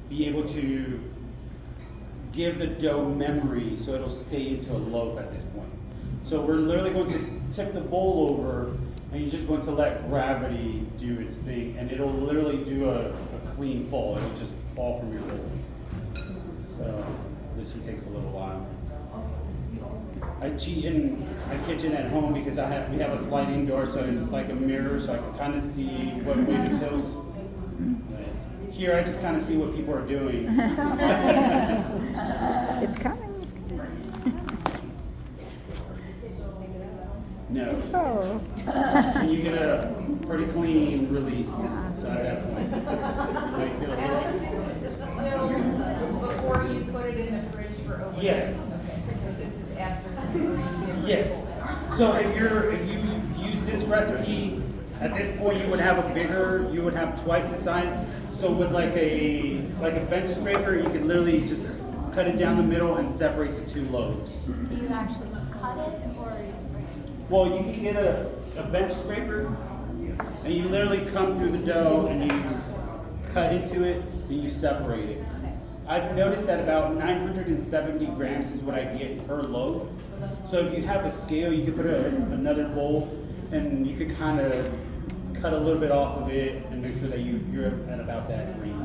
be able to give the dough memory so it'll stay into a loaf at this point. So we're literally going to tip the bowl over, and you're just going to let gravity do its thing, and it'll literally do a clean fall. It'll just fall from your bowl. So this one takes a little while. I cheat in my kitchen at home because we have a sliding door, so it's like a mirror, so I can kind of see what way to tilt. But here, I just kind of see what people are doing. It's coming. No. Oh. And you get a pretty clean release. So at that point, you might get a little. And this is still before you put it in the fridge for overnight? Yes. Okay, because this is after you Yes. So if you use this recipe, at this point you would have twice the size. So with like a bench scraper, you could literally just cut it down the middle and separate the two loaves. Do you actually cut it or? Well, you can get a bench scraper, and you literally come through the dough and you cut into it and you separate it. I've noticed that about 970 grams is what I get per loaf. So if you have a scale, you could put another bowl, and you could kind of cut a little bit off of it and make sure that you're at about that range,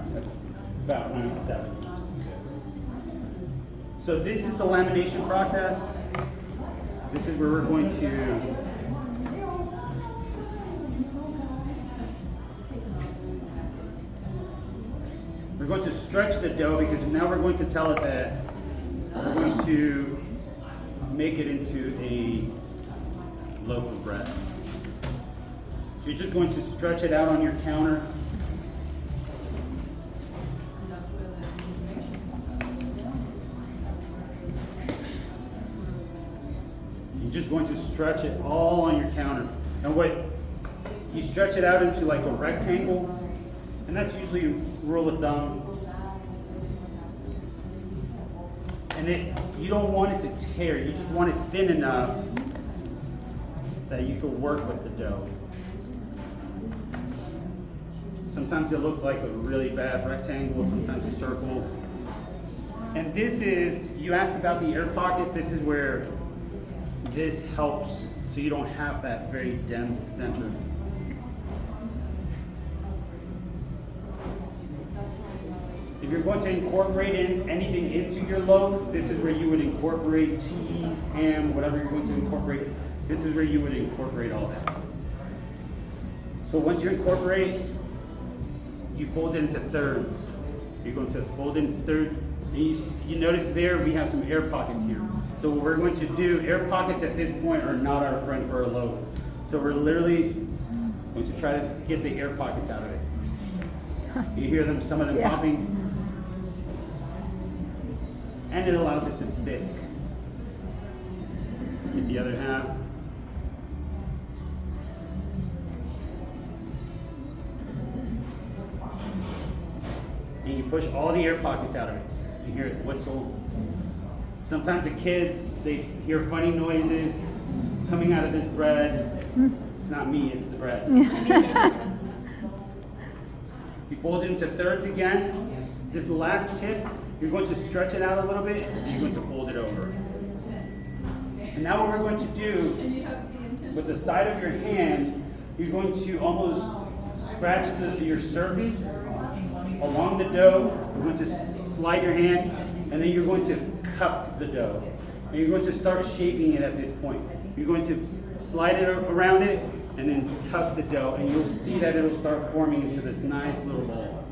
about 970. So this is the lamination process. This is where we're going to stretch the dough, because now we're going to tell it that we're going to make it into a loaf of bread. So you're just going to stretch it out on your counter. You're just going to stretch it all on your counter. And you stretch it out into like a rectangle, and that's usually a rule of thumb. And you don't want it to tear, you just want it thin enough that you can work with the dough. Sometimes it looks like a really bad rectangle, sometimes a circle. And you asked about the air pocket, this is where this helps so you don't have that very dense center. If you're going to incorporate anything into your loaf, this is where you would incorporate cheese, ham, whatever you're going to incorporate. This is where you would incorporate all that. So once you incorporate, you fold it into thirds. You're going to fold it into thirds. And you notice there we have some air pockets here. So what we're going to do, air pockets at this point are not our friend for a loaf. So we're literally going to try to get the air pockets out of it. You hear some of them popping. And it allows it to stick. Get the other half. And you push all the air pockets out of it. You hear it whistle. Sometimes the kids, they hear funny noises coming out of this bread. It's not me, it's the bread. You fold it into thirds again. This last tip, you're going to stretch it out a little bit, and you're going to fold it over. And now what we're going to do, with the side of your hand, you're going to almost scratch your surface along the dough. You're going to slide your hand, and then you're going to cup the dough. And you're going to start shaping it at this point. You're going to slide it around it, and then tuck the dough, and you'll see that it'll start forming into this nice little ball.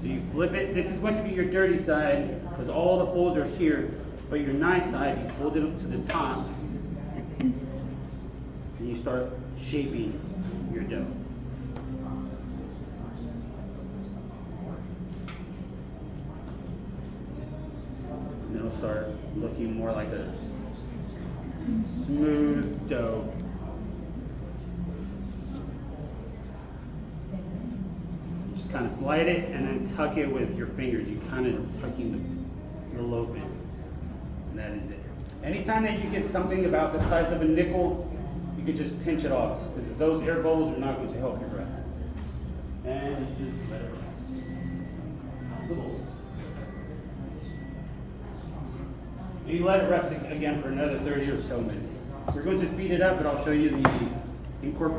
So you flip it. This is going to be your dirty side, because all the folds are here, but your nice side, you fold it up to the top, and you start shaping your dough. And it'll start looking more like a smooth dough. You just kind of slide it and then tuck it with your fingers. You kind of tucking the loaf in. And that is it. Anytime that you get something about the size of a nickel, you could just pinch it off, because those air bubbles are not going to help your breath. And just let it rest. and you let it rest again for another 30 or so minutes. We're going to speed it up, but I'll show you the incorporation.